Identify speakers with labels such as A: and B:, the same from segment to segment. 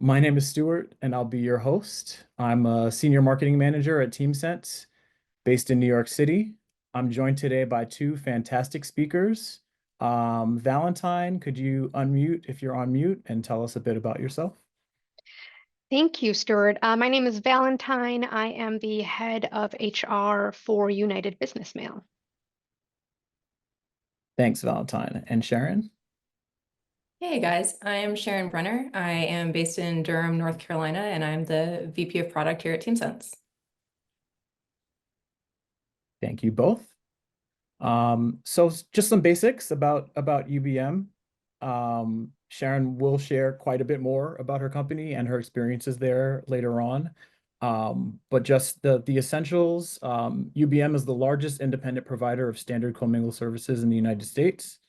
A: My name is Stuart, and I'll be your host. I'm a senior marketing manager at TeamSense, based in New York City. I'm joined today by two fantastic speakers. Valentine, could you unmute if you're on mute and tell us a bit about yourself?
B: Thank you, Stuart. My name is Valentine. I am the head of HR for United Business Mail.
A: Thanks, Valentine. And Sharon?
C: Hey guys, I'm Sharon Brener. I am based in Durham, North Carolina, and I'm the VP of Product here at TeamSense.
A: Thank you both. So just some basics about UBM. Sharon will share quite a bit more about her company and her experiences there later on. But just the essentials, UBM is the largest independent provider of standard commingle services in the United States.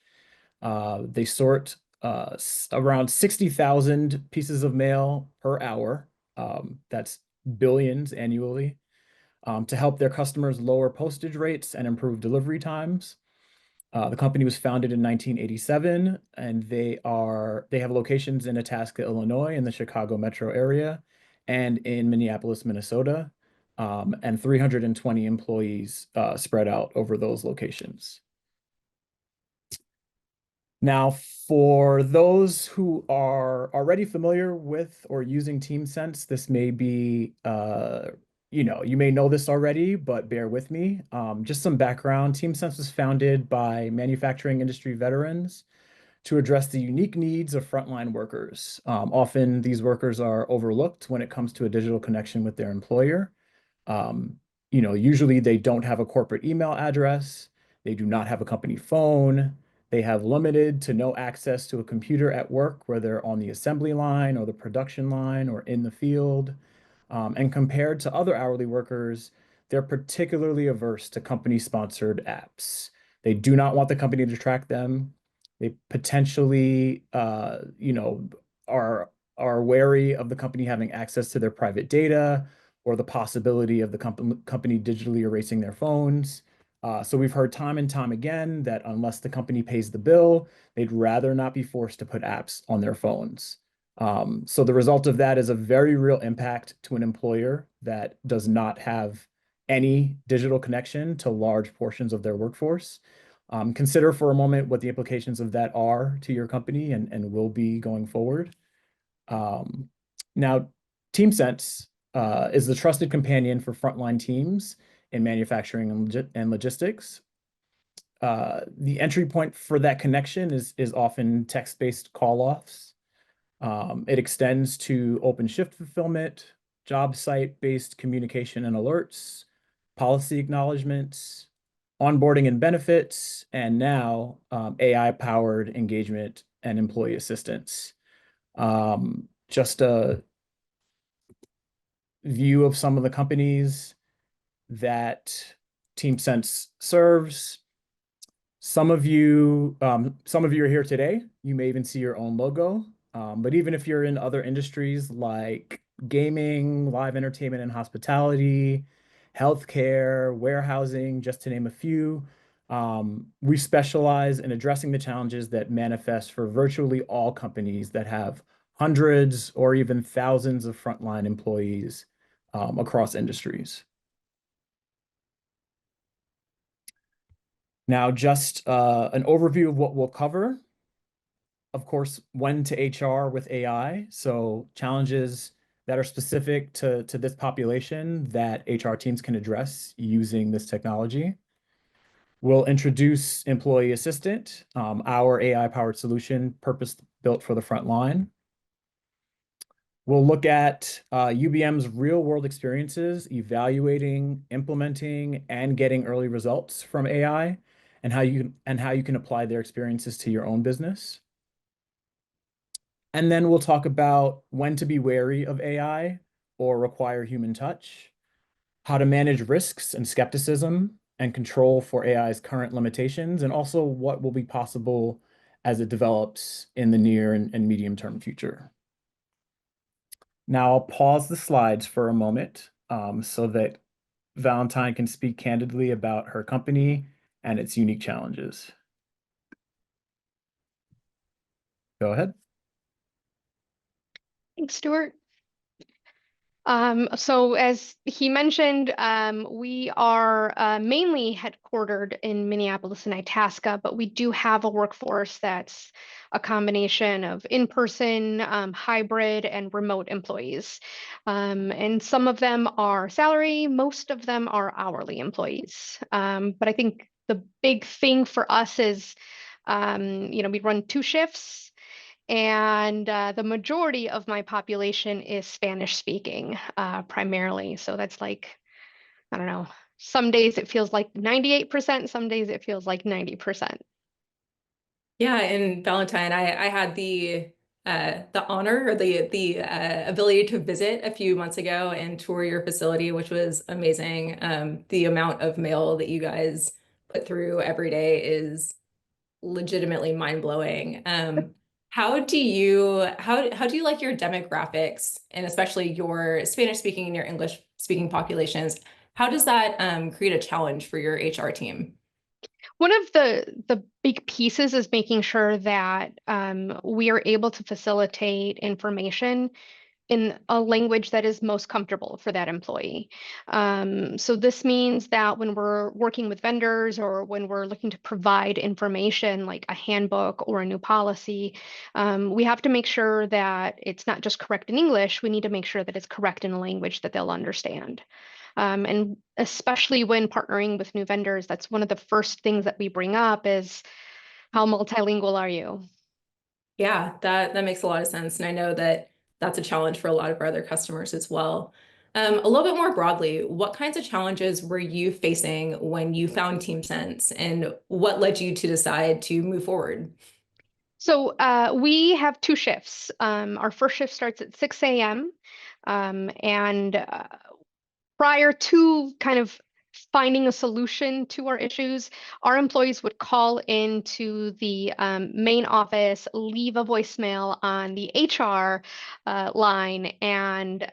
A: They sort around 60,000 pieces of mail per hour. That's billions annually, to help their customers lower postage rates and improve delivery times. The company was founded in 1987, and they have locations in Itasca, Illinois, in the Chicago metro area, and in Minneapolis, Minnesota, and 320 employees spread out over those locations. Now, for those who are already familiar with or using TeamSense, this may be, you may know this already, but bear with me. Just some background. TeamSense was founded by manufacturing industry veterans to address the unique needs of frontline workers. Often these workers are overlooked when it comes to a digital connection with their employer. Um, Usually they don't have a corporate email address. They do not have a company phone. They have limited to no access to a computer at work, whether on the assembly line or the production line or in the field. And compared to other hourly workers, they're particularly averse to company-sponsored apps. They do not want the company to track them. They potentially, are wary of the company having access to their private data or the possibility of the company digitally erasing their phones. So we've heard time and time again that unless the company pays the bill, they'd rather not be forced to put apps on their phones. So the result of that is a very real impact to an employer that does not have any digital connection to large portions of their workforce. Consider for a moment what the implications of that are to your company and will be going forward. Now, TeamSense is the trusted companion for frontline teams in manufacturing and logistics. The entry point for that connection is often text-based call-offs. It extends to open shift fulfillment, job site-based communication and alerts, policy acknowledgments, onboarding and benefits, and now AI-powered engagement and employee assistance. Just a view of some of the companies that TeamSense serves. Some of you are here today. You may even see your own logo. But even if you're in other industries like gaming, live entertainment and hospitality, healthcare, warehousing, just to name a few, we specialize in addressing the challenges that manifest for virtually all companies that have hundreds or even thousands of frontline employees across industries. Now, just an overview of what we'll cover. Of course, when to HR with AI. So challenges that are specific to this population that HR teams can address using this technology. We'll introduce Employee Assistant, our AI-powered solution purpose-built for the front line. We'll look at UBM's real-world experiences, evaluating, implementing, and getting early results from AI, and how you can apply their experiences to your own business. And then we'll talk about when to be wary of AI or require human touch, how to manage risks and skepticism and control for AI's current limitations, and also what will be possible as it develops in the near and medium-term future. Now I'll pause the slides for a moment so that Valentine can speak candidly about her company and its unique challenges. Go ahead.
B: Thanks, Stuart. So as he mentioned, we are mainly headquartered in Minneapolis and Itasca, but we do have a workforce that's a combination of in-person, hybrid, and remote employees. And some of them are salary, most of them are hourly employees. But I think the big thing for us is, we run 2 shifts. And the majority of my population is Spanish speaking, primarily. So that's like, I don't know, some days it feels like 98%, some days it feels like 90%.
C: Yeah, in Valentine, I had the honor or the ability to visit a few months ago and tour your facility, which was amazing. The amount of mail that you guys put through every day is legitimately mind-blowing. How do you like your demographics and especially your Spanish speaking and your English speaking populations? How does that create a challenge for your HR team?
B: One of the big pieces is making sure that we are able to facilitate information in a language that is most comfortable for that employee. So this means that when we're working with vendors or when we're looking to provide information like a handbook or a new policy, we have to make sure that it's not just correct in English, we need to make sure that it's correct in a language that they'll understand. And especially when partnering with new vendors, that's one of the first things that we bring up is how multilingual are you?
C: Yeah, that makes a lot of sense. And I know that that's a challenge for a lot of our other customers as well. A little bit more broadly, what kinds of challenges were you facing when you found TeamSense and what led you to decide to move forward?
B: So we have 2 shifts. Our first shift starts at 6 a.m. And prior to kind of finding a solution to our issues, our employees would call into the main office, leave a voicemail on the HR line, and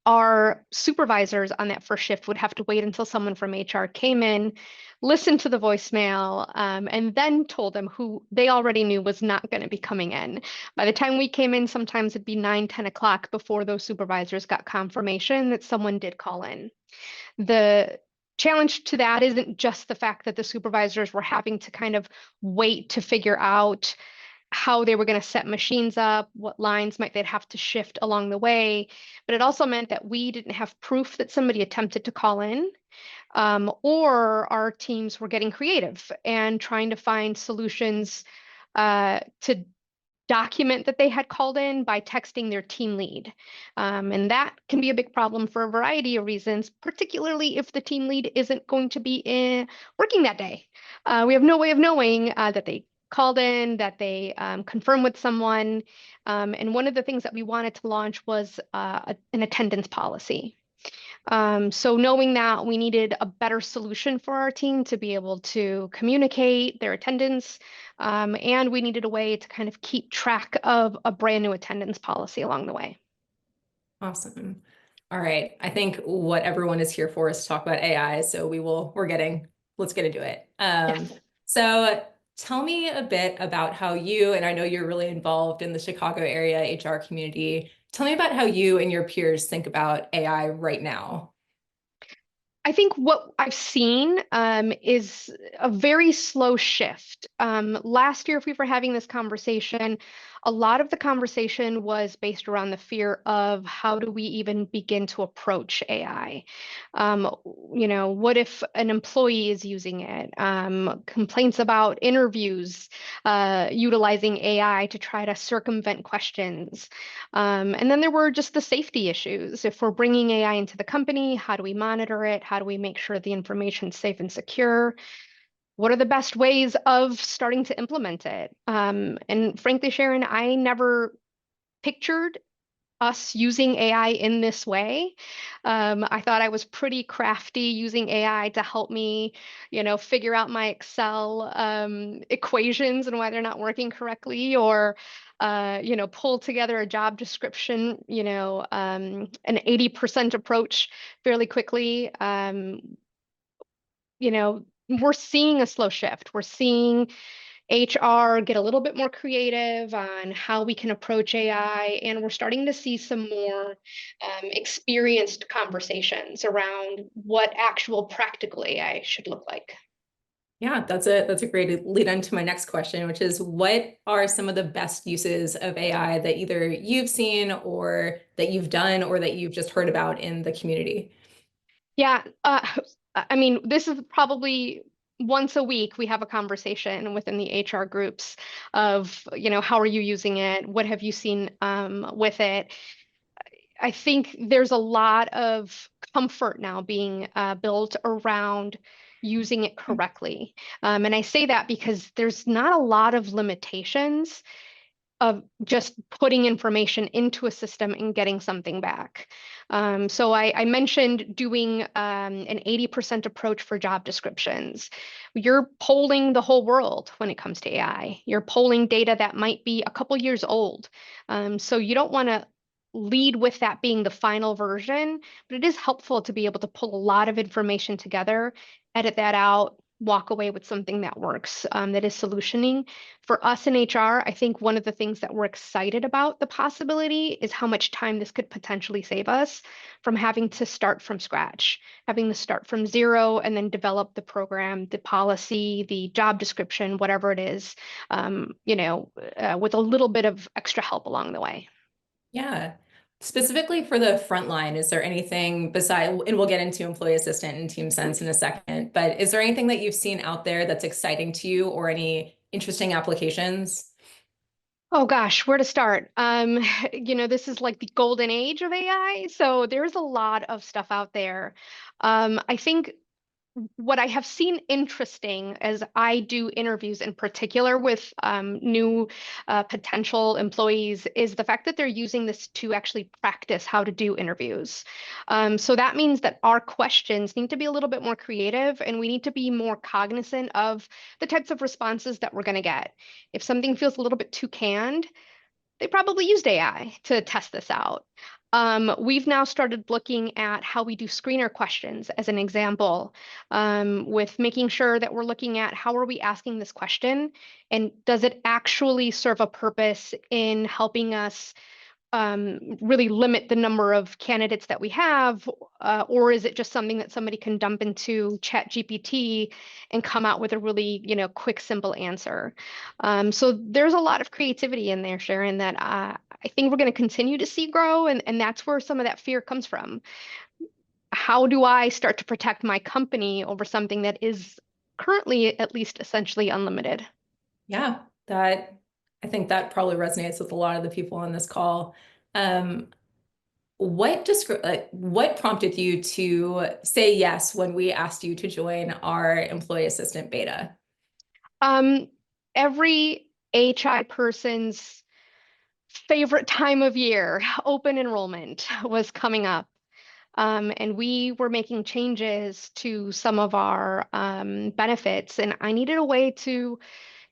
B: our supervisors on that first shift would have to wait until someone from HR came in, listened to the voicemail, and then told them who they already knew was not going to be coming in. By the time we came in, sometimes it'd be 9, 10 o'clock before those supervisors got confirmation that someone did call in. The challenge to that isn't just the fact that the supervisors were having to kind of wait to figure out how they were going to set machines up, what lines might they'd have to shift along the way, but it also meant that we didn't have proof that somebody attempted to call in, or our teams were getting creative and trying to find solutions to document that they had called in by texting their team lead. And that can be a big problem for a variety of reasons, particularly if the team lead isn't going to be working that day. We have no way of knowing that they called in, that they confirmed with someone. And one of the things that we wanted to launch was an attendance policy. So knowing that we needed a better solution for our team to be able to communicate their attendance, and we needed a way to kind of keep track of a brand new attendance policy along the way.
C: Awesome. All right. I think what everyone is here for is to talk about AI. So let's get into it.
B: Yes.
C: So tell me a bit about how you, and I know you're really involved in the Chicago area HR community. Tell me about how you and your peers think about AI right now.
B: I think what I've seen is a very slow shift. Last year, if we were having this conversation, a lot of the conversation was based around the fear of how do we even begin to approach AI? Um, what if an employee is using it? Complaints about interviews utilizing AI to try to circumvent questions. And then there were just the safety issues. If we're bringing AI into the company, how do we monitor it? How do we make sure the information's safe and secure? What are the best ways of starting to implement it? And frankly, Sharon, I never pictured us using AI in this way. I thought I was pretty crafty using AI to help me, figure out my Excel equations and why they're not working correctly, or pull together a job description, an 80% approach fairly quickly. We're seeing a slow shift. We're seeing HR get a little bit more creative on how we can approach AI, and we're starting to see some more experienced conversations around what actual practical AI should look like.
C: Yeah, that's a great lead into my next question, which is what are some of the best uses of AI that either you've seen or that you've done or that you've just heard about in the community?
B: Yeah, I mean, this is probably once a week we have a conversation within the HR groups of, how are you using it? What have you seen with it? I think there's a lot of comfort now being built around using it correctly. And I say that because there's not a lot of limitations of just putting information into a system and getting something back. So I mentioned doing an 80% approach for job descriptions. You're polling the whole world when it comes to AI. You're polling data that might be a couple years old. So you don't want to lead with that being the final version, but it is helpful to be able to pull a lot of information together, edit that out, walk away with something that works, that is solutioning. For us in HR, I think one of the things that we're excited about the possibility is how much time this could potentially save us from having to start from scratch, having to start from zero and then develop the program, the policy, the job description, whatever it is, with a little bit of extra help along the way.
C: Yeah. Specifically for the frontline, is there anything beside, and we'll get into employee assistant and TeamSense in a second, but is there anything that you've seen out there that's exciting to you or any interesting applications?
B: Oh gosh, where to start? This is like the golden age of AI, so there's a lot of stuff out there. I think what I have seen interesting as I do interviews in particular with new potential employees is the fact that they're using this to actually practice how to do interviews. So that means that our questions need to be a little bit more creative and we need to be more cognizant of the types of responses that we're going to get. If something feels a little bit too canned, they probably used AI to test this out. We've now started looking at how we do screener questions as an example, with making sure that we're looking at how are we asking this question and does it actually serve a purpose in helping us really limit the number of candidates that we have, or is it just something that somebody can dump into Chat GPT and come out with a really, quick, simple answer? So there's a lot of creativity in there, Sharon, that I think we're going to continue to see grow, and that's where some of that fear comes from. How do I start to protect my company over something that is currently at least essentially unlimited?
C: Yeah, I think that probably resonates with a lot of the people on this call. Um, what prompted you to say yes when we asked you to join our employee assistant beta?
B: Um, every HI person's favorite time of year, open enrollment, was coming up. And we were making changes to some of our benefits, and I needed a way to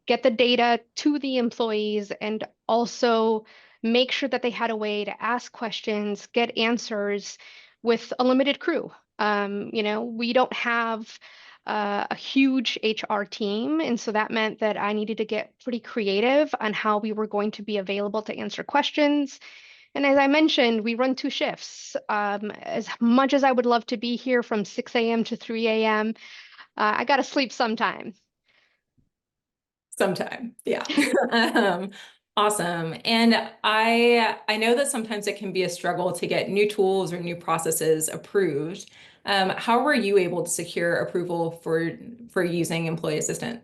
B: get the data to the employees and also make sure that they had a way to ask questions, get answers with a limited crew. We don't have a huge HR team, and so that meant that I needed to get pretty creative on how we were going to be available to answer questions. And as I mentioned, we run two shifts. As much as I would love to be here from 6 a.m. to 3 a.m., I got to sleep sometime.
C: Sometime, yeah. Awesome. And I know that sometimes it can be a struggle to get new tools or new processes approved. How were you able to secure approval for using Employee Assistant?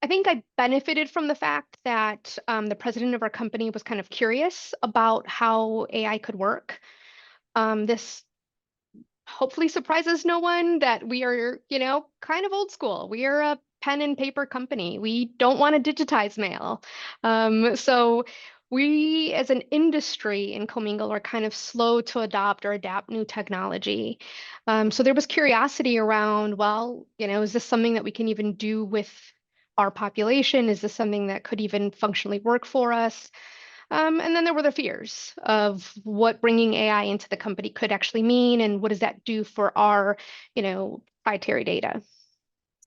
B: I think I benefited from the fact that the president of our company was kind of curious about how AI could work. This hopefully surprises no one that we are, kind of old school. We are a pen and paper company. We don't want to digitize mail. So we as an industry in Commingle are kind of slow to adopt or adapt new technology. So there was curiosity around, well, is this something that we can even do with our population? Is this something that could even functionally work for us? And then there were the fears of what bringing AI into the company could actually mean, and what does that do for our, proprietary data.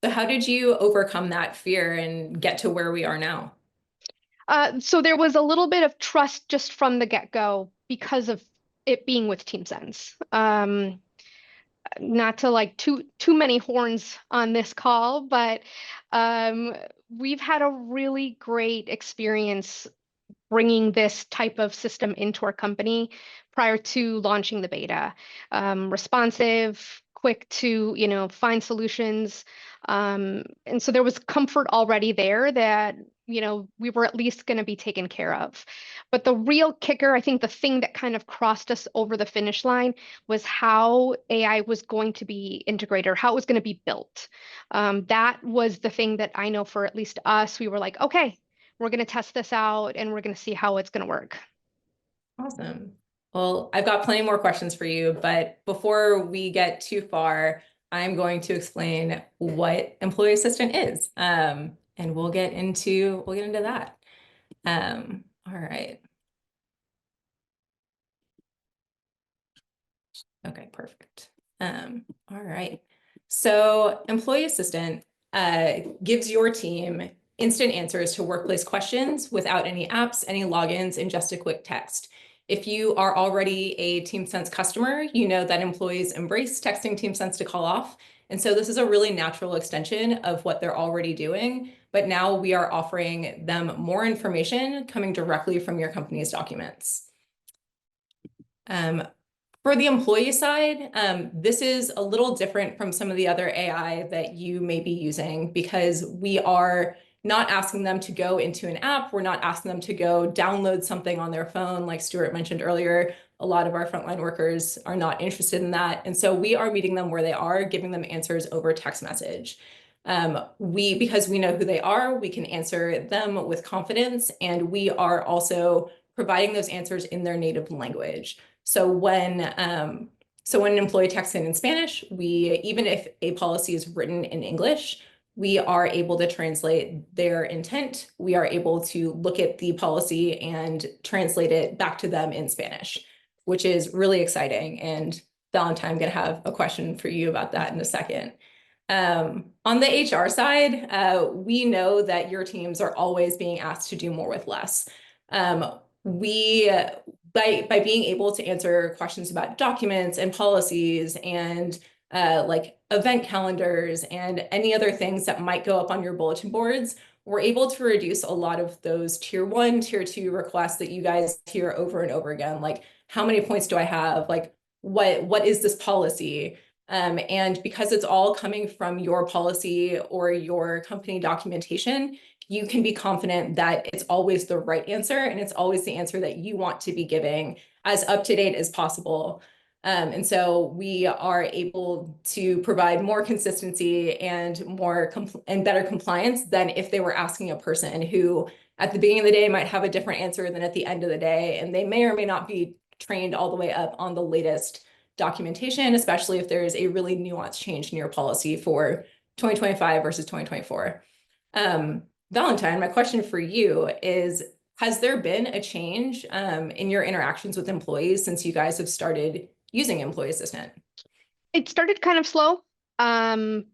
C: So how did you overcome that fear and get to where we are now?
B: So there was a little bit of trust just from the get-go because of it being with TeamSense. Not to like too many horns on this call, but um, we've had a really great experience bringing this type of system into our company prior to launching the beta. Responsive, quick to, find solutions. And so there was comfort already there that, we were at least going to be taken care of. But the real kicker, I think the thing that kind of crossed us over the finish line was how AI was going to be integrated or how it was going to be built. That was the thing that I know for at least us, we were like, okay, we're going to test this out and we're going to see how it's going to work.
C: Awesome. Well, I've got plenty more questions for you, but before we get too far, I'm going to explain what Employee Assistant is. And we'll get into that. All right. Okay, perfect. All right. So Employee Assistant gives your team instant answers to workplace questions without any apps, any logins, and just a quick text. If you are already a TeamSense customer, you know that employees embrace texting TeamSense to call off. And so this is a really natural extension of what they're already doing. But now we are offering them more information coming directly from your company's documents. For the employee side, this is a little different from some of the other AI that you may be using because we are not asking them to go into an app. We're not asking them to go download something on their phone. Like Stuart mentioned earlier, a lot of our frontline workers are not interested in that. And so we are meeting them where they are, giving them answers over text message. Because we know who they are, we can answer them with confidence, and we are also providing those answers in their native language. So when an employee texts in Spanish, even if a policy is written in English, we are able to translate their intent. We are able to look at the policy and translate it back to them in Spanish, which is really exciting. And Valentine, I'm going to have a question for you about that in a second. On the HR side, we know that your teams are always being asked to do more with less. By being able to answer questions about documents and policies and like event calendars and any other things that might go up on your bulletin boards, we're able to reduce a lot of those tier 1, tier 2 requests that you guys hear over and over again. Like, how many points do I have? Like, what is this policy? And because it's all coming from your policy or your company documentation, you can be confident that it's always the right answer and it's always the answer that you want to be giving as up to date as possible. And so we are able to provide more consistency and better compliance than if they were asking a person who at the beginning of the day might have a different answer than at the end of the day, and they may or may not be trained all the way up on the latest documentation, especially if there's a really nuanced change in your policy for 2025 versus 2024. Valentine, my question for you is, has there been a change in your interactions with employees since you guys have started using Employee Assistant?
B: It started kind of slow, but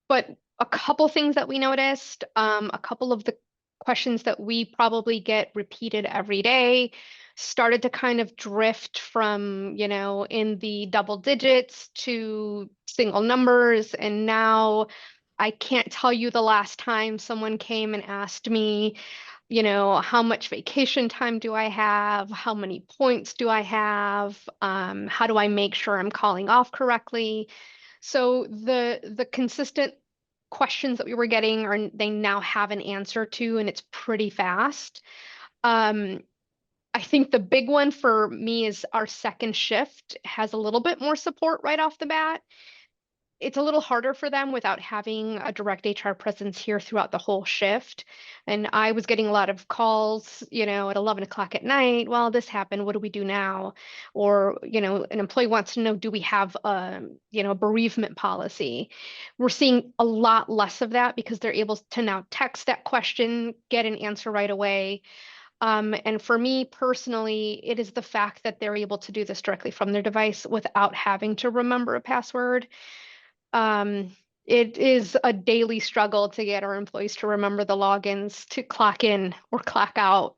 B: a couple things that we noticed, a couple of the questions that we probably get repeated every day started to kind of drift from, in the double digits to single numbers. And now I can't tell you the last time someone came and asked me, how much vacation time do I have? How many points do I have? How do I make sure I'm calling off correctly? So the consistent questions that we were getting they now have an answer to, and it's pretty fast. I think the big one for me is our second shift has a little bit more support right off the bat. It's a little harder for them without having a direct HR presence here throughout the whole shift. And I was getting a lot of calls, at 11 o'clock at night. Well, this happened. What do we do now? Or, an employee wants to know, do we have a bereavement policy? We're seeing a lot less of that because they're able to now text that question, get an answer right away. And for me personally, it is the fact that they're able to do this directly from their device without having to remember a password. It is a daily struggle to get our employees to remember the logins to clock in or clock out.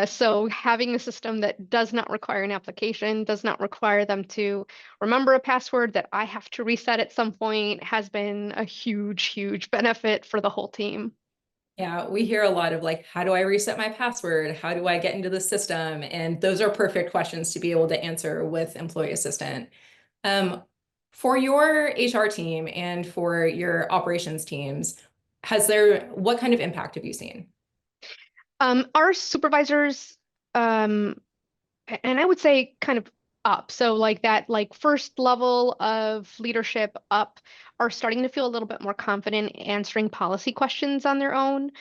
B: So having a system that does not require an application, does not require them to remember a password that I have to reset at some point has been a huge, huge benefit for the whole team.
C: Yeah, we hear a lot of like, how do I reset my password? How do I get into the system? And those are perfect questions to be able to answer with Employee Assistant. For your HR team and for your operations teams, what kind of impact have you seen?
B: Our supervisors, um, and I would say kind of up. So like that, like first level of leadership up are starting to feel a little bit more confident answering policy questions on their own.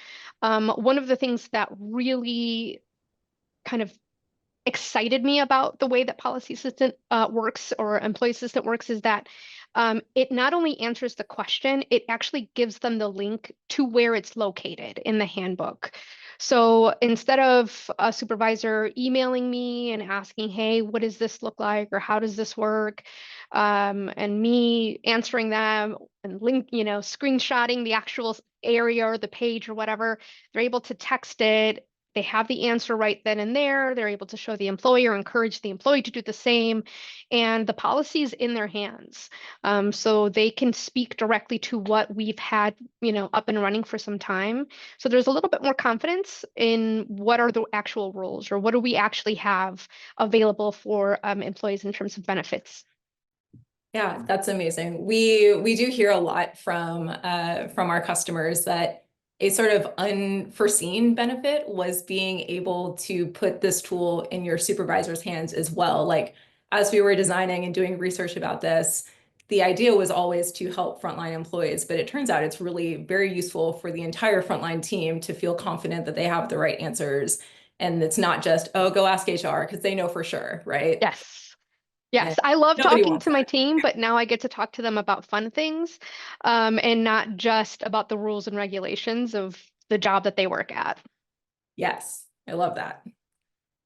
B: One of the things that really kind of excited me about the way that Policy Assistant works or Employee Assistant works is that it not only answers the question, it actually gives them the link to where it's located in the handbook. So instead of a supervisor emailing me and asking, hey, what does this look like? Or how does this work? And me answering them and screenshotting the actual area or the page or whatever, they're able to text it. They have the answer right then and there. They're able to show the employer, encourage the employee to do the same, and the policy is in their hands. So they can speak directly to what we've had, up and running for some time. So there's a little bit more confidence in what are the actual rules or what do we actually have available for employees in terms of benefits.
C: Yeah, that's amazing. We do hear a lot from our customers that a sort of unforeseen benefit was being able to put this tool in your supervisor's hands as well. Like as we were designing and doing research about this, the idea was always to help frontline employees, but it turns out it's really very useful for the entire frontline team to feel confident that they have the right answers. And it's not just, oh, go ask HR because they know for sure, right?
B: Yes. Yes,
C: And
B: I love
C: nobody
B: talking
C: wants
B: to my
C: that.
B: team, but now I get to talk to them about fun things, and not just about the rules and regulations of the job that they work at.
C: Yes, I love that.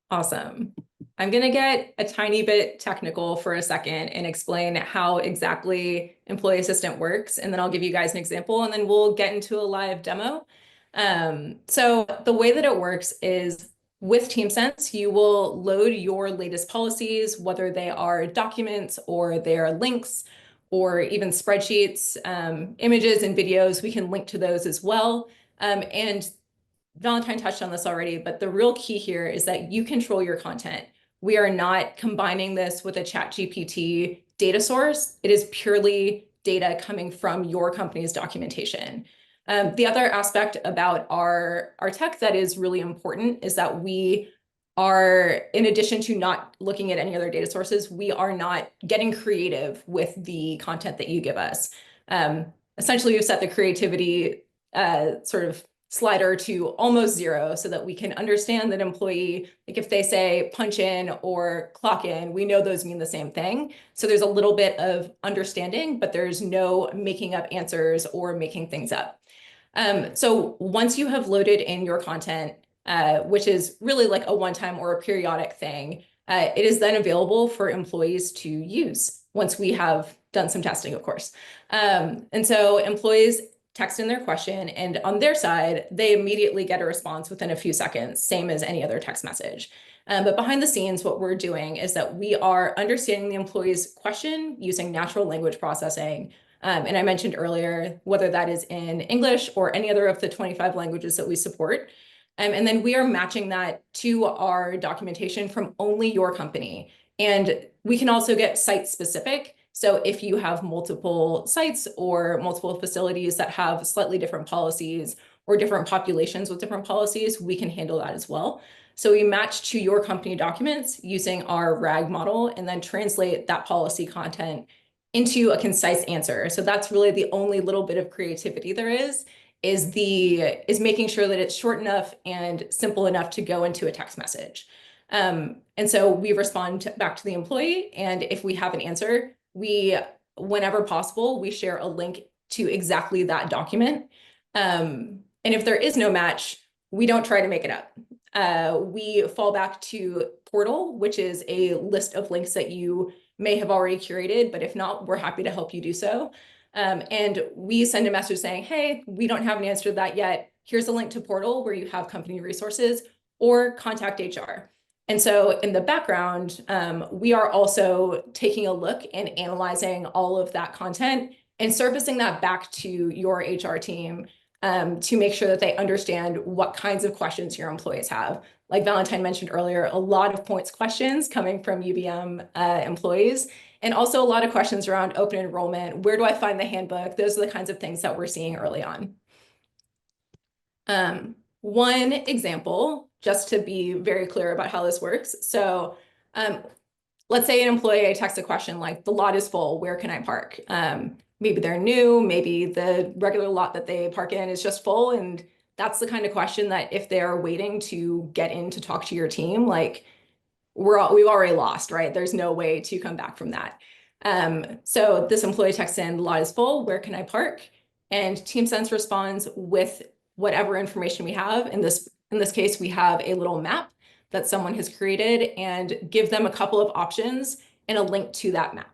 C: Awesome. I'm going to get a tiny bit technical for a second and explain how exactly Employee Assistant works, and then I'll give you guys an example, and then we'll get into a live demo. So the way that it works is with TeamSense, you will load your latest policies, whether they are documents or they are links or even spreadsheets, images and videos. We can link to those as well. And Valentine touched on this already, but the real key here is that you control your content. We are not combining this with a ChatGPT data source. It is purely data coming from your company's documentation. The other aspect about our tech that is really important is that we are, in addition to not looking at any other data sources, we are not getting creative with the content that you give us. Essentially, you've set the creativity sort of slider to almost zero so that we can understand that employee, like if they say punch in or clock in, we know those mean the same thing. So there's a little bit of understanding, but there's no making up answers or making things up. So once you have loaded in your content, which is really like a one-time or a periodic thing, it is then available for employees to use once we have done some testing, of course. And so employees text in their question, and on their side, they immediately get a response within a few seconds, same as any other text message. But behind the scenes, what we're doing is that we are understanding the employee's question using natural language processing. And I mentioned earlier, whether that is in English or any other of the 25 languages that we support. And then we are matching that to our documentation from only your company. And we can also get site specific. So if you have multiple sites or multiple facilities that have slightly different policies or different populations with different policies, we can handle that as well. So we match to your company documents using our RAG model and then translate that policy content into a concise answer. So that's really the only little bit of creativity there is making sure that it's short enough and simple enough to go into a text message. And so we respond back to the employee, and if we have an answer, whenever possible, we share a link to exactly that document. And if there is no match, we don't try to make it up. We fall back to Portal, which is a list of links that you may have already curated, but if not, we're happy to help you do so. And we send a message saying, hey, we don't have an answer to that yet. Here's a link to portal where you have company resources, or contact HR. And so in the background, we are also taking a look and analyzing all of that content and surfacing that back to your HR team to make sure that they understand what kinds of questions your employees have. Like Valentine mentioned earlier, a lot of points questions coming from UBM employees, and also a lot of questions around open enrollment. Where do I find the handbook? Those are the kinds of things that we're seeing early on. One example, just to be very clear about how this works. So let's say an employee texts a question like, the lot is full, where can I park? Maybe they're new, maybe the regular lot that they park in is just full. And that's the kind of question that if they're waiting to get in to talk to your team, like we've already lost, right? There's no way to come back from that. So this employee texts in, the lot is full, where can I park? And TeamSense responds with whatever information we have. In this case, we have a little map that someone has created and give them a couple of options and a link to that map.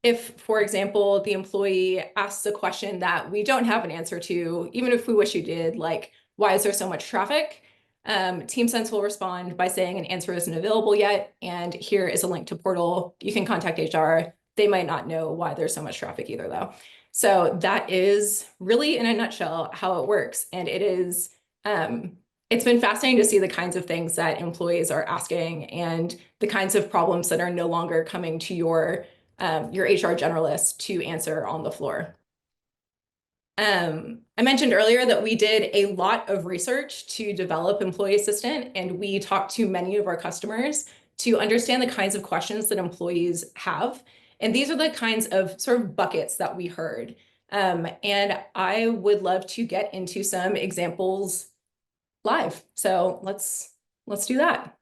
C: If, for example, the employee asks a question that we don't have an answer to, even if we wish you did, like, why is there so much traffic? TeamSense will respond by saying an answer isn't available yet, and here is a link to portal. You can contact HR. They might not know why there's so much traffic either, though. So that is really, in a nutshell, how it works. And it is, it's been fascinating to see the kinds of things that employees are asking and the kinds of problems that are no longer coming to your HR generalist to answer on the floor. I mentioned earlier that we did a lot of research to develop Employee Assistant, and we talked to many of our customers to understand the kinds of questions that employees have. And these are the kinds of sort of buckets that we heard. And I would love to get into some examples live. So let's do that.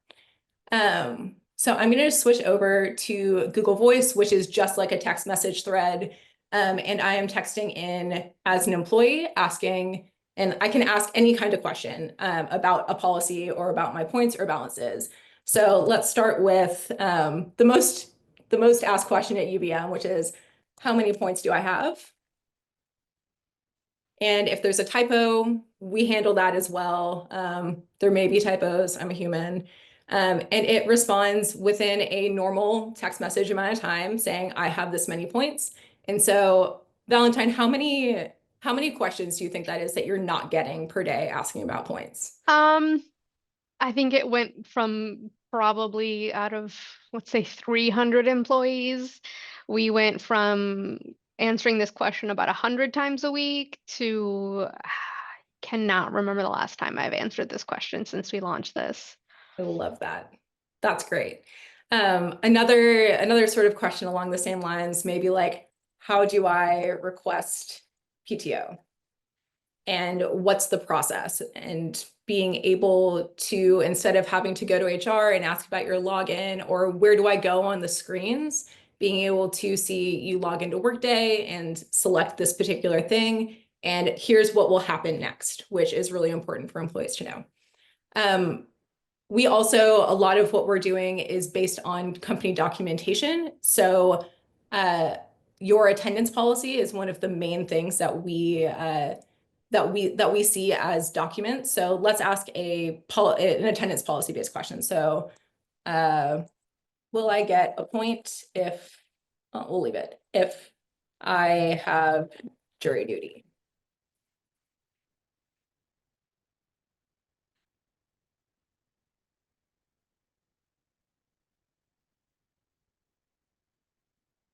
C: So I'm going to switch over to Google Voice, which is just like a text message thread. And I am texting in as an employee asking, and I can ask any kind of question about a policy or about my points or balances. So let's start with the most asked question at UBM, which is, how many points do I have? And if there's a typo, we handle that as well. There may be typos, I'm a human. And it responds within a normal text message amount of time saying, I have this many points. And so, Valentine, how many questions do you think that is that you're not getting per day asking about points?
B: I think it went from probably out of, let's say, 300 employees, we went from answering this question about 100 times a week to cannot remember the last time I've answered this question since we launched this.
C: I love that. That's great. Another sort of question along the same lines, maybe like, how do I request PTO? And what's the process? And being able to, instead of having to go to HR and ask about your login or where do I go on the screens, being able to see you log into Workday and select this particular thing. And here's what will happen next, which is really important for employees to know. We also, a lot of what we're doing is based on company documentation. So your attendance policy is one of the main things that we see as documents. So let's ask an attendance policy based question. So will I get a point if, we'll leave it, if I have jury duty?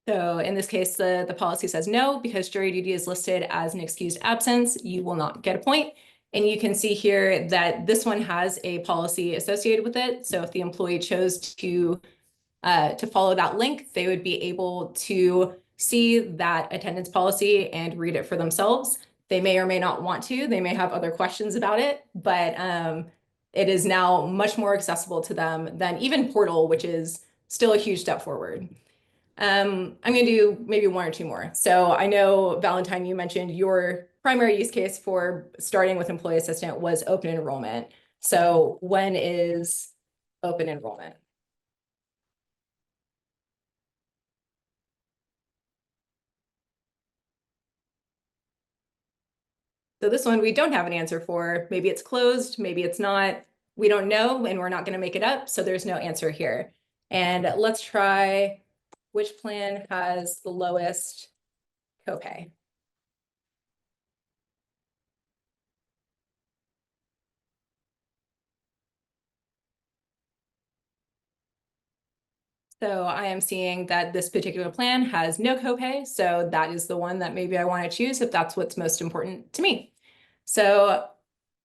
C: So in this case, the policy says no, because jury duty is listed as an excused absence, you will not get a point. And you can see here that this one has a policy associated with it. So if the employee chose to follow that link, they would be able to see that attendance policy and read it for themselves. They may or may not want to, they may have other questions about it, but it is now much more accessible to them than even Portal, which is still a huge step forward. I'm going to do maybe one or two more. So I know, Valentine, you mentioned your primary use case for starting with Employee Assistant was open enrollment. So when is open enrollment? So this one we don't have an answer for. Maybe it's closed, maybe it's not. We don't know, and we're not going to make it up. So there's no answer here. And let's try which plan has the lowest copay. So I am seeing that this particular plan has no copay. So that is the one that maybe I want to choose if that's what's most important to me. So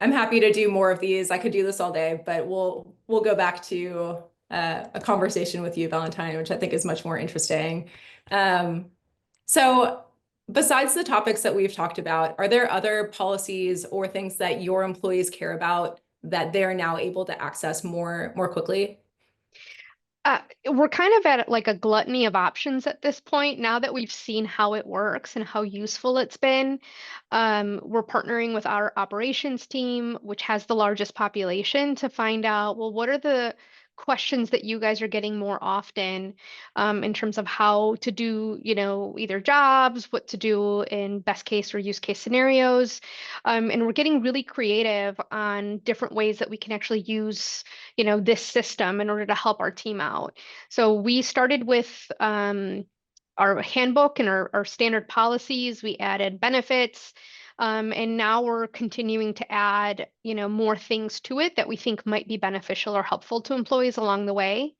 C: I'm happy to do more of these. I could do this all day, but we'll go back to a conversation with you, Valentine, which I think is much more interesting. So besides the topics that we've talked about, are there other policies or things that your employees care about that they're now able to access more quickly?
B: We're kind of at like a gluttony of options at this point. Now that we've seen how it works and how useful it's been, we're partnering with our operations team, which has the largest population, to find out, well, what are the questions that you guys are getting more often, in terms of how to do, either jobs, what to do in best case or use case scenarios. And we're getting really creative on different ways that we can actually use this system in order to help our team out. So we started with our handbook and our standard policies. We added benefits. And now we're continuing to add, more things to it that we think might be beneficial or helpful to employees along the way.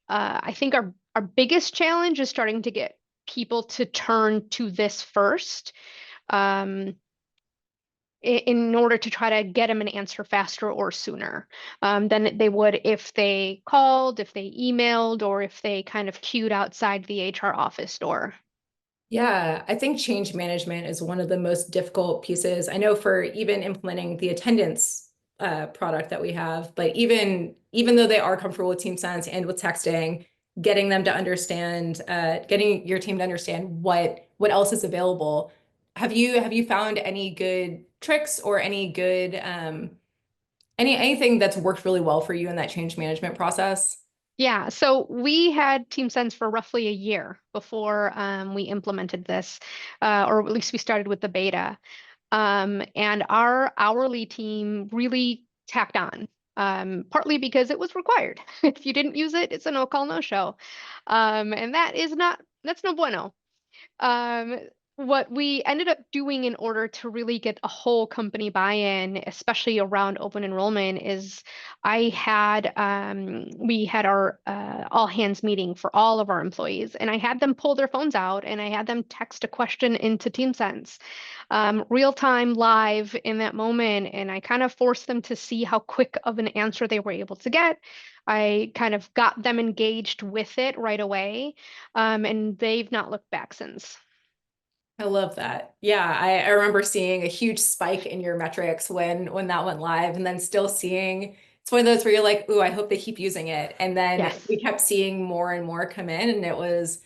B: I think our biggest challenge is starting to get people to turn to this first. Um, in order to try to get them an answer faster or sooner, than they would if they called, if they emailed, or if they kind of queued outside the HR office door.
C: Yeah, I think change management is one of the most difficult pieces. I know for even implementing the attendance product that we have, but even though they are comfortable with TeamSense and with texting, getting them to understand, getting your team to understand what else is available. Have you found any good tricks or any good anything that's worked really well for you in that change management process?
B: Yeah, so we had TeamSense for roughly a year before we implemented this, or at least we started with the beta. And our hourly team really tacked on, partly because it was required. If you didn't use it, it's a no call, no show. And that's no bueno. Um, what we ended up doing in order to really get a whole company buy-in, especially around open enrollment, is we had our all hands meeting for all of our employees, and I had them pull their phones out and I had them text a question into TeamSense, real time, live in that moment, and I kind of forced them to see how quick of an answer they were able to get. I kind of got them engaged with it right away, and they've not looked back since.
C: I love that. Yeah, I remember seeing a huge spike in your metrics when that went live, and then still seeing it's one of those where you're like, "Ooh, I hope they keep using it." And then
B: Yes.
C: we kept seeing more and more come in, and it was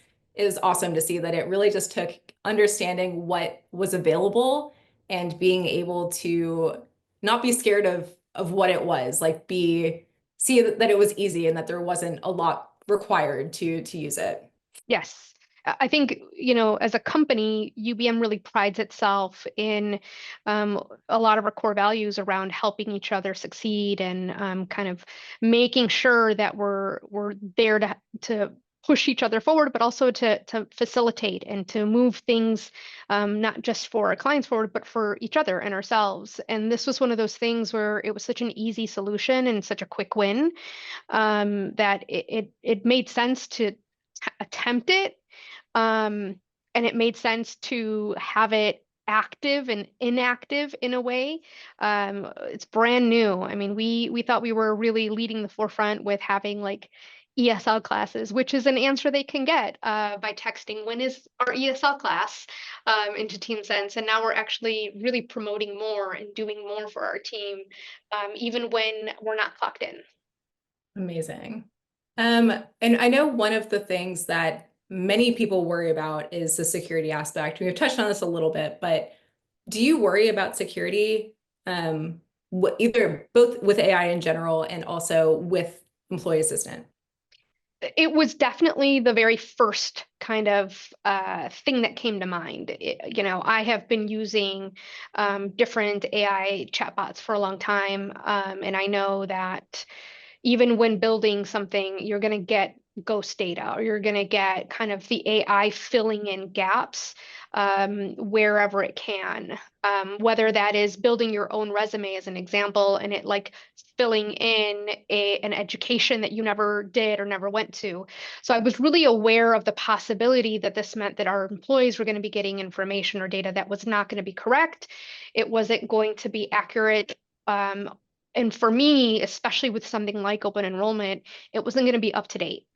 C: awesome to see that it really just took understanding what was available and being able to not be scared of what it was, like be see that it was easy and that there wasn't a lot required to use it.
B: Yes. I think, as a company, UBM really prides itself in a lot of our core values around helping each other succeed and kind of making sure that we're there to push each other forward, but also to facilitate and to move things, not just for our clients forward, but for each other and ourselves. And this was one of those things where it was such an easy solution and such a quick win, that it made sense to attempt it, um, and it made sense to have it active and inactive in a way. It's brand new. I mean, we thought we were really leading the forefront with having like ESL classes, which is an answer they can get by texting, when is our ESL class, into TeamSense. And now we're actually really promoting more and doing more for our team, even when we're not clocked in.
C: Amazing. And I know one of the things that many people worry about is the security aspect. We've touched on this a little bit, but do you worry about security, either both with AI in general and also with employee assistant?
B: it was definitely the very first kind of thing that came to mind. I have been using different AI chatbots for a long time, and I know that even when building something, you're going to get ghost data, or you're going to get kind of the AI filling in gaps wherever it can. Whether that is building your own resume as an example, and it like filling in an education that you never did or never went to. So I was really aware of the possibility that this meant that our employees were going to be getting information or data that was not going to be correct. It wasn't going to be accurate. And for me, especially with something like open enrollment, it wasn't going to be up to date.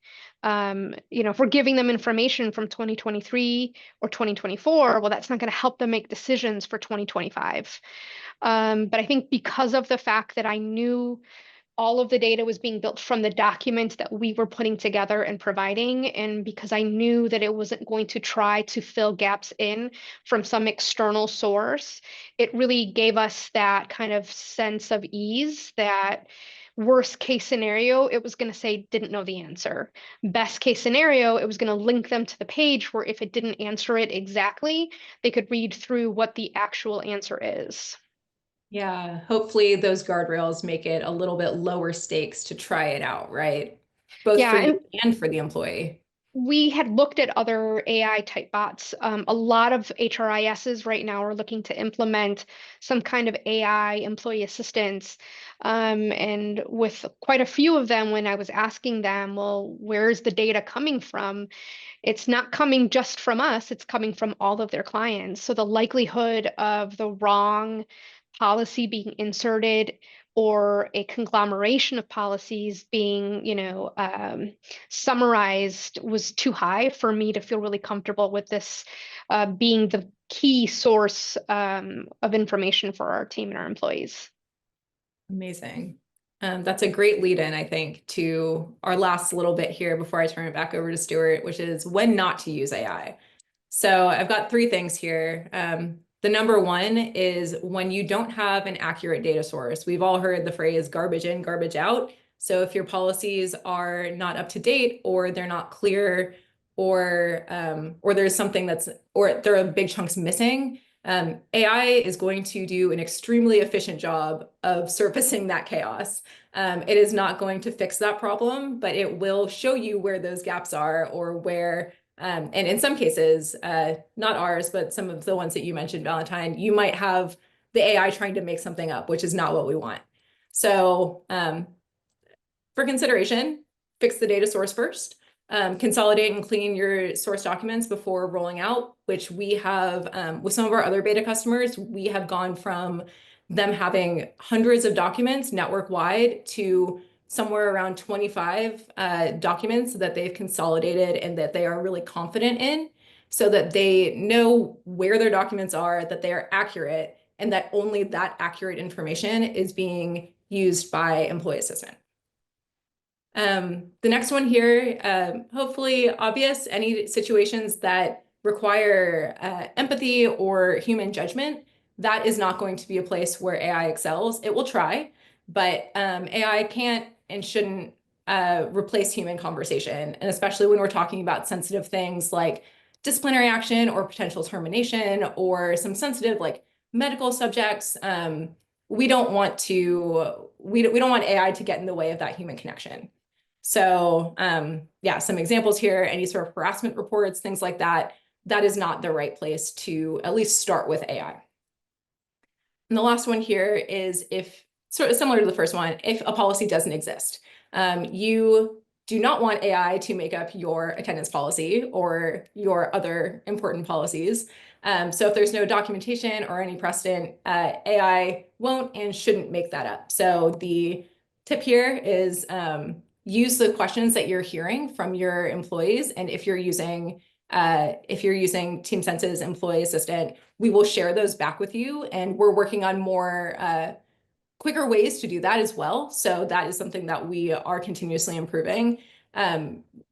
B: If we're giving them information from 2023 or 2024, well, that's not going to help them make decisions for 2025. But I think because of the fact that I knew all of the data was being built from the documents that we were putting together and providing. And because I knew that it wasn't going to try to fill gaps in from some external source, it really gave us that kind of sense of ease that worst case scenario, it was going to say didn't know the answer. Best case scenario, it was going to link them to the page where if it didn't answer it exactly, they could read through what the actual answer is.
C: Yeah, hopefully those guardrails make it a little bit lower stakes to try it out, right? Both
B: Yeah,
C: for
B: and
C: you and for the employee.
B: we had looked at other AI type bots. A lot of HRISs right now are looking to implement some kind of AI employee assistance. And with quite a few of them, when I was asking them, well, where's the data coming from? It's not coming just from us, it's coming from all of their clients. So the likelihood of the wrong policy being inserted or a conglomeration of policies being, summarized was too high for me to feel really comfortable with this being the key source of information for our team and our employees.
C: Amazing. That's a great lead in, I think, to our last little bit here before I turn it back over to Stuart, which is when not to use AI. So I've got three things here. The number one is when you don't have an accurate data source. We've all heard the phrase garbage in, garbage out. So if your policies are not up to date, or they're not clear, or there's something or there are big chunks missing, AI is going to do an extremely efficient job of surfacing that chaos. It is not going to fix that problem, but it will show you where those gaps are, or where and in some cases, not ours, but some of the ones that you mentioned, Valentine, you might have the AI trying to make something up, which is not what we want. So for consideration, fix the data source first. Consolidate and clean your source documents before rolling out, which we have with some of our other beta customers. We have gone from them having hundreds of documents network-wide to somewhere around 25 documents that they've consolidated and that they are really confident in, so that they know where their documents are, that they are accurate, and that only that accurate information is being used by Employee Assistant. The next one here, hopefully obvious, any situations that require empathy or human judgment, that is not going to be a place where AI excels. It will try, but AI can't and shouldn't replace human conversation. And especially when we're talking about sensitive things like disciplinary action or potential termination, or some sensitive like medical subjects, we don't want AI to get in the way of that human connection. So yeah, some examples here, any sort of harassment reports, things like that, that is not the right place to at least start with AI. And the last one here is, if sort of similar to the first one, if a policy doesn't exist, you do not want AI to make up your attendance policy or your other important policies. So if there's no documentation or any precedent, AI won't and shouldn't make that up. So the tip here is use the questions that you're hearing from your employees. And if you're using TeamSense's Employee Assistant, we will share those back with you. And we're working on more quicker ways to do that as well. So that is something that we are continuously improving.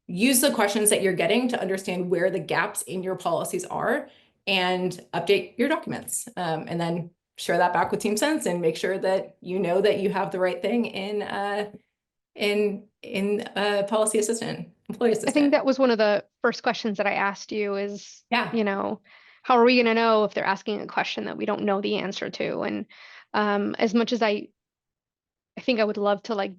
C: Use the questions that you're getting to understand where the gaps in your policies are and update your documents. And then share that back with TeamSense and make sure that you know that you have the right thing in Policy Assistant. employee
B: I think
C: assistant.
B: that was one of the first questions that I asked you is,
C: Yeah,
B: how are we going to know if they're asking a question that we don't know the answer to? And as much as I think I would love to like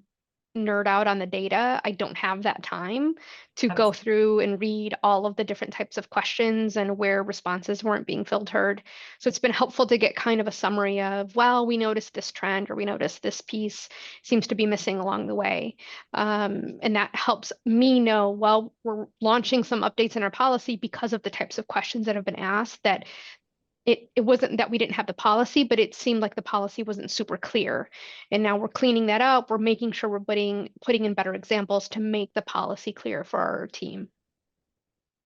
B: nerd out on the data. I don't have that time to go through and read all of the different types of questions and where responses weren't being filtered. So it's been helpful to get kind of a summary of, well, we noticed this trend or we noticed this piece seems to be missing along the way. And that helps me know, well, we're launching some updates in our policy because of the types of questions that have been asked that it wasn't that we didn't have the policy, but it seemed like the policy wasn't super clear. And now we're cleaning that up. We're making sure we're putting in better examples to make the policy clear for our team.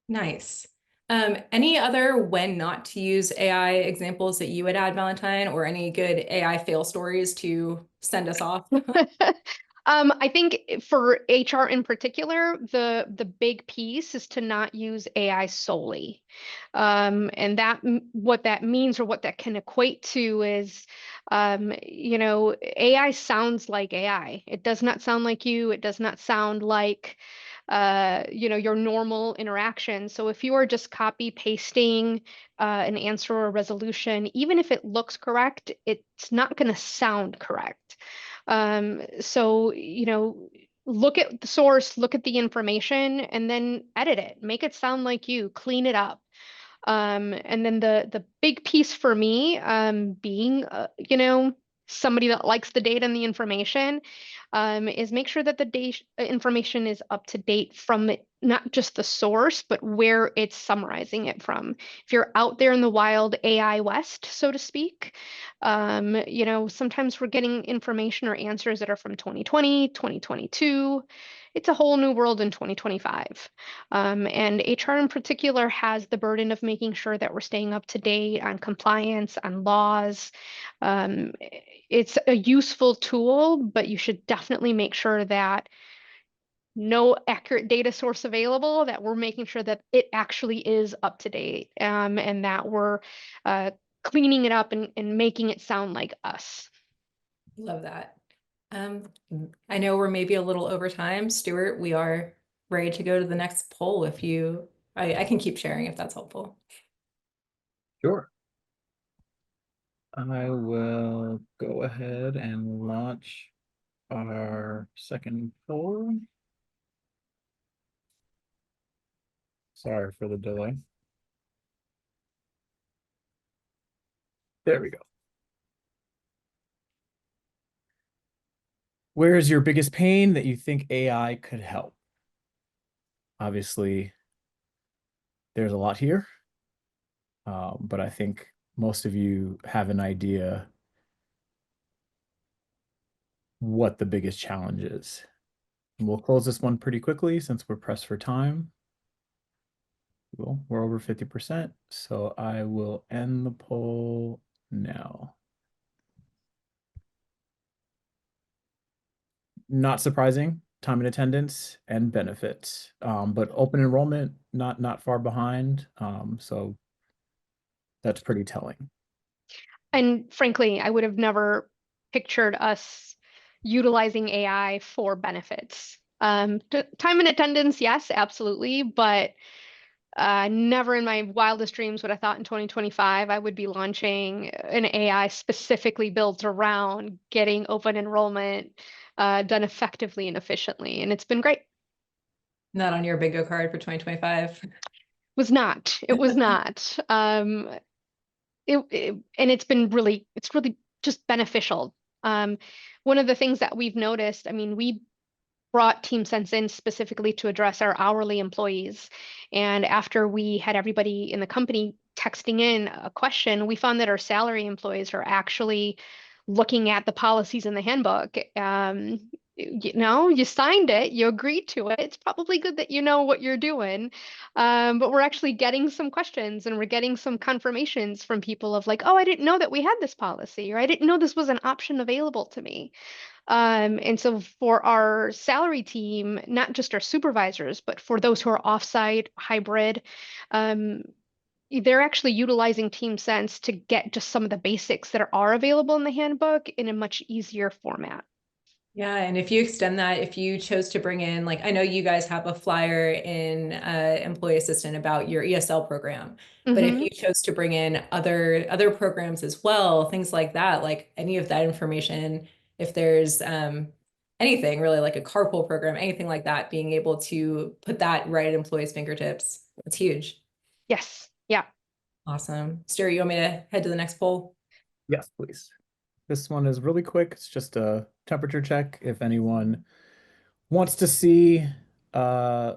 C: nice. Any other when not to use AI examples that you would add, Valentine, or any good AI fail stories to send us off?
B: I think for HR in particular, the big piece is to not use AI solely. And what that means or what that can equate to is, AI sounds like AI. It does not sound like you. It does not sound like, your normal interaction. So if you are just copy pasting an answer or a resolution, even if it looks correct, it's not going to sound correct. So, look at the source, look at the information, and then edit it, make it sound like you, clean it up. And then the big piece for me, being somebody that likes the data and the information, is make sure that the data information is up to date from not just the source, but where it's summarizing it from. If you're out there in the wild AI West, so to speak, sometimes we're getting information or answers that are from 2020, 2022. It's a whole new world in 2025. And HR in particular has the burden of making sure that we're staying up to date on compliance, on laws. Um, it's a useful tool, but you should definitely make sure that no accurate data source available, that we're making sure that it actually is up to date, and that we're cleaning it up and making it sound like us.
C: Love that. Um, I know we're maybe a little over time. Stuart, we are ready to go to the next poll if I can keep sharing if that's helpful.
A: Sure. I will go ahead and launch our second poll. Sorry for the delay. There we go. Where is your biggest pain that you think AI could help? Obviously, there's a lot here, but I think most of you have an idea what the biggest challenge is. And we'll close this one pretty quickly since we're pressed for time. Well, we're over 50%, so I will end the poll now. Not surprising, time and attendance and benefits, but open enrollment not far behind. So that's pretty telling.
B: And frankly, I would have never pictured us utilizing AI for benefits. Time and attendance, yes, absolutely, but never in my wildest dreams would I thought in 2025 I would be launching an AI specifically built around getting open enrollment done effectively and efficiently. And it's been great.
C: Not on your bingo card for 2025.
B: Was not. It was not. And it's really just beneficial. Um, One of the things that we've noticed, I mean, we brought TeamSense in specifically to address our hourly employees. And after we had everybody in the company texting in a question, we found that our salary employees are actually looking at the policies in the handbook. You signed it, you agreed to it. It's probably good that you know what you're doing. But we're actually getting some questions and we're getting some confirmations from people of like, oh, I didn't know that we had this policy, or I didn't know this was an option available to me. And so for our salary team, not just our supervisors, but for those who are offsite, hybrid, um, they're actually utilizing TeamSense to get just some of the basics that are available in the handbook in a much easier format.
C: Yeah, and if you extend that, if you chose to bring in, like, I know you guys have a flyer in Employee Assistant about your ESL program, but if
B: Mm-hmm.
C: you chose to bring in other programs as well, things like that, like any of that information, if there's anything really like a carpool program, anything like that, being able to put that right at employees' fingertips, it's huge.
B: Yes. Yeah.
C: Awesome. Stuart, you want me to head to the next poll?
A: Yes, please. This one is really quick. It's just a temperature check. If anyone wants to see uh,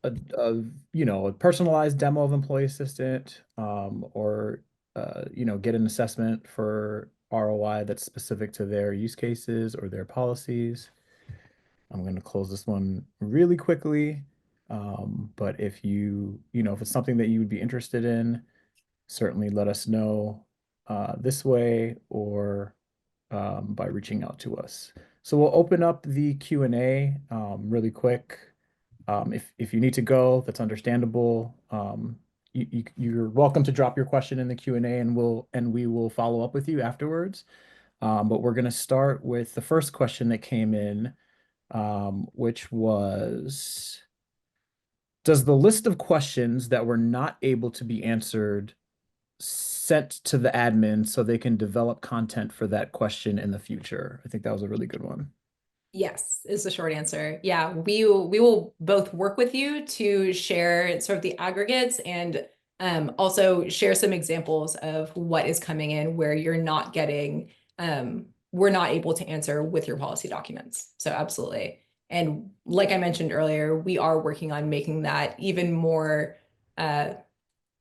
A: a personalized demo of Employee Assistant, or get an assessment for ROI that's specific to their use cases or their policies. I'm going to close this one really quickly. But if it's something that you would be interested in, certainly let us know this way or by reaching out to us. So we'll open up the Q&A really quick. If you need to go, that's understandable. You're welcome to drop your question in the Q&A, and we will follow up with you afterwards. But we're going to start with the first question that came in, which was, does the list of questions that were not able to be answered sent to the admin so they can develop content for that question in the future? I think that was a really good one.
C: Yes, is the short answer. Yeah, we will both work with you to share sort of the aggregates and also share some examples of what is coming in where you're not getting, we're not able to answer with your policy documents. So absolutely. And like I mentioned earlier, we are working on making that even more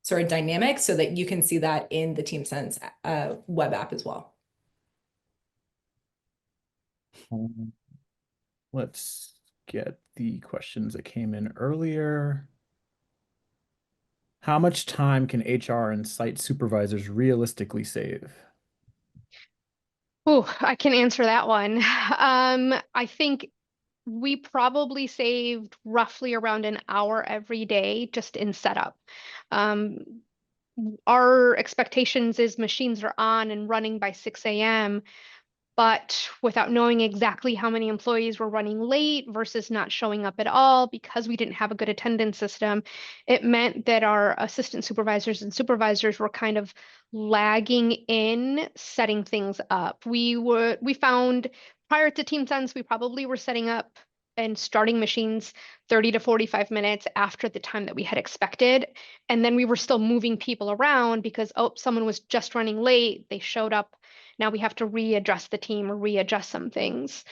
C: sort of dynamic so that you can see that in the TeamSense web app as well.
A: Um, let's get the questions that came in earlier. How much time can HR and site supervisors realistically save?
B: Oh, I can answer that one. I think we probably saved roughly around an hour every day just in setup. Um, our expectations is machines are on and running by 6 a.m., but without knowing exactly how many employees were running late versus not showing up at all because we didn't have a good attendance system, it meant that our assistant supervisors and supervisors were kind of lagging in setting things up. We found prior to TeamSense, we probably were setting up and starting machines 30 to 45 minutes after the time that we had expected. And then we were still moving people around because, oh, someone was just running late. They showed up. Now we have to readjust the team or readjust some things.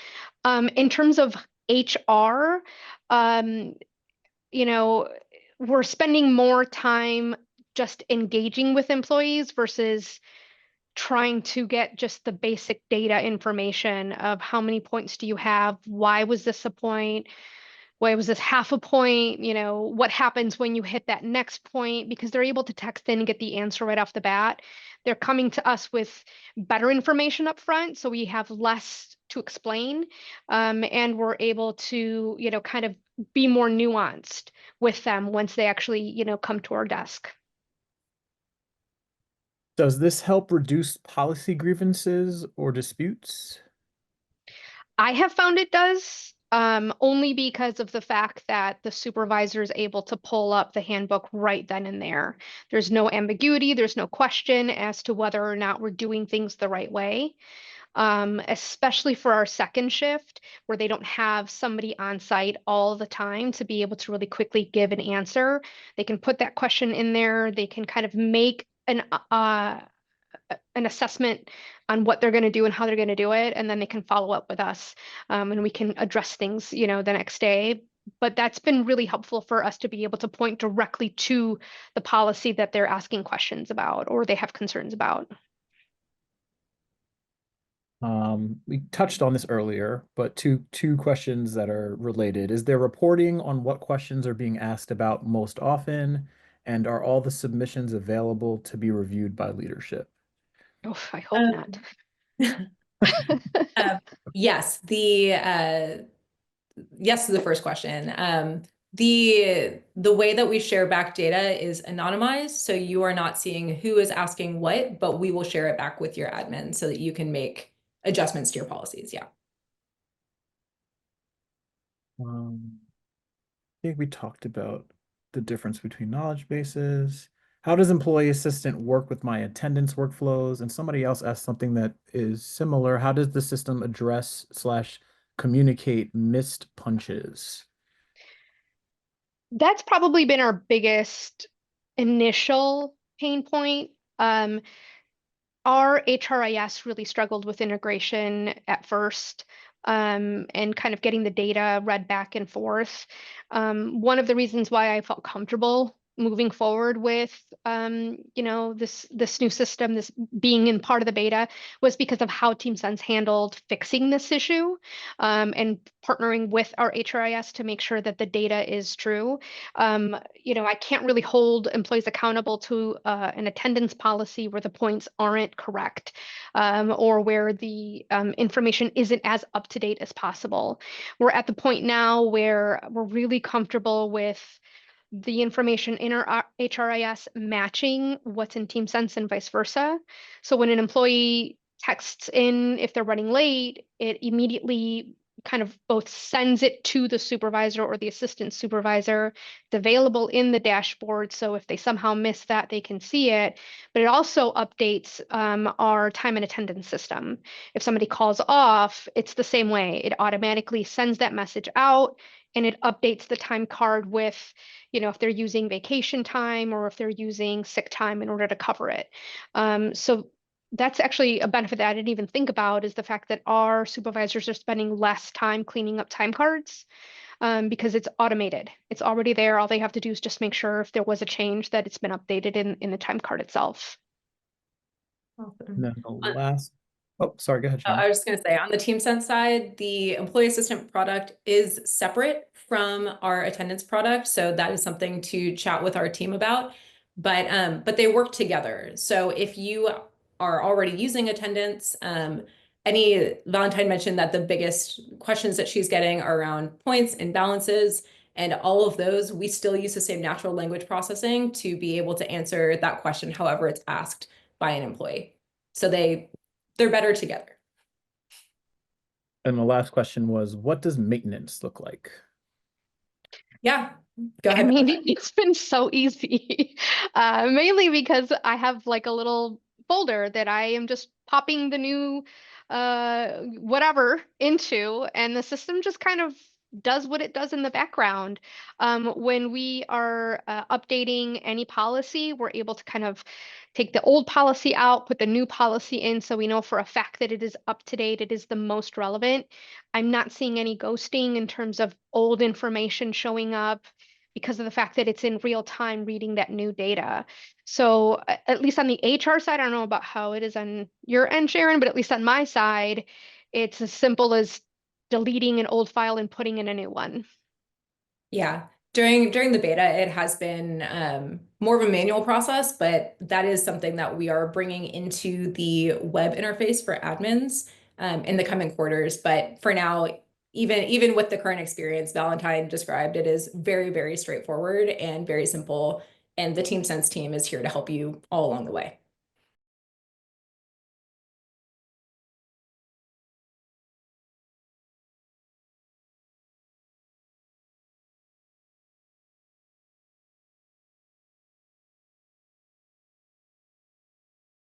B: In terms of HR, um, you know, we're spending more time just engaging with employees versus trying to get just the basic data information of how many points do you have? Why was this a point? Why was this half a point? What happens when you hit that next point? Because they're able to text in and get the answer right off the bat. They're coming to us with better information up front, so we have less to explain. And we're able to, kind of be more nuanced with them once they actually, come to our desk.
A: Does this help reduce policy grievances or disputes?
B: I have found it does, only because of the fact that the supervisor is able to pull up the handbook right then and there. There's no ambiguity, there's no question as to whether or not we're doing things the right way. Especially for our second shift, where they don't have somebody on site all the time to be able to really quickly give an answer. They can put that question in there. They can kind of make an assessment on what they're going to do and how they're going to do it, and then they can follow up with us, and we can address things, the next day. But that's been really helpful for us to be able to point directly to the policy that they're asking questions about or they have concerns about.
A: We touched on this earlier, but two questions that are related. Is there reporting on what questions are being asked about most often? And are all the submissions available to be reviewed by leadership?
B: Oh, I hope not.
C: Um, uh, yes, yes to the first question. The way that we share back data is anonymized, so you are not seeing who is asking what, but we will share it back with your admin so that you can make adjustments to your policies. Yeah.
A: I think we talked about the difference between knowledge bases. How does employee assistant work with my attendance workflows? And somebody else asked something that is similar. How does the system address slash communicate missed punches?
B: That's probably been our biggest initial pain point. Our HRIS really struggled with integration at first, and kind of getting the data read back and forth. One of the reasons why I felt comfortable moving forward with this new system, this being in part of the beta, was because of how TeamSense handled fixing this issue, and partnering with our HRIS to make sure that the data is true. I can't really hold employees accountable to an attendance policy where the points aren't correct, or where the information isn't as up to date as possible. We're at the point now where we're really comfortable with the information in our HRIS matching what's in TeamSense and vice versa. So when an employee texts in if they're running late, it immediately kind of both sends it to the supervisor or the assistant supervisor. It's available in the dashboard, so if they somehow miss that, they can see it. But it also updates our time and attendance system. If somebody calls off, it's the same way. It automatically sends that message out, and it updates the time card with, if they're using vacation time or if they're using sick time in order to cover it. So that's actually a benefit that I didn't even think about, is the fact that our supervisors are spending less time cleaning up time cards, because it's automated. It's already there. All they have to do is just make sure if there was a change that it's been updated in the time card itself.
A: And
C: Awesome.
A: then the last, oh, sorry, go ahead, Sharon.
C: I was just going to say, on the TeamSense side, the employee assistant product is separate from our attendance product. So that is something to chat with our team about. But they work together. So if you are already using attendance, Valentine mentioned that the biggest questions that she's getting are around points and balances, and all of those, we still use the same natural language processing to be able to answer that question however it's asked by an employee. So they're better together.
A: And the last question was, what does maintenance look like?
C: Yeah, go
B: I
C: ahead.
B: mean, it's been so easy, mainly because I have like a little folder that I am just popping the new whatever into, and the system just kind of does what it does in the background. When we are updating any policy, we're able to kind of take the old policy out, put the new policy in, so we know for a fact that it is up to date, it is the most relevant. I'm not seeing any ghosting in terms of old information showing up, because of the fact that it's in real time reading that new data. So at least on the HR side, I don't know about how it is on your end, Sharon, but at least on my side, it's as simple as deleting an old file and putting in a new one.
C: Yeah, during the beta, it has been more of a manual process, but that is something that we are bringing into the web interface for admins in the coming quarters. But for now, even with the current experience Valentine described, it is very straightforward and very simple. And the TeamSense team is here to help you all along the way.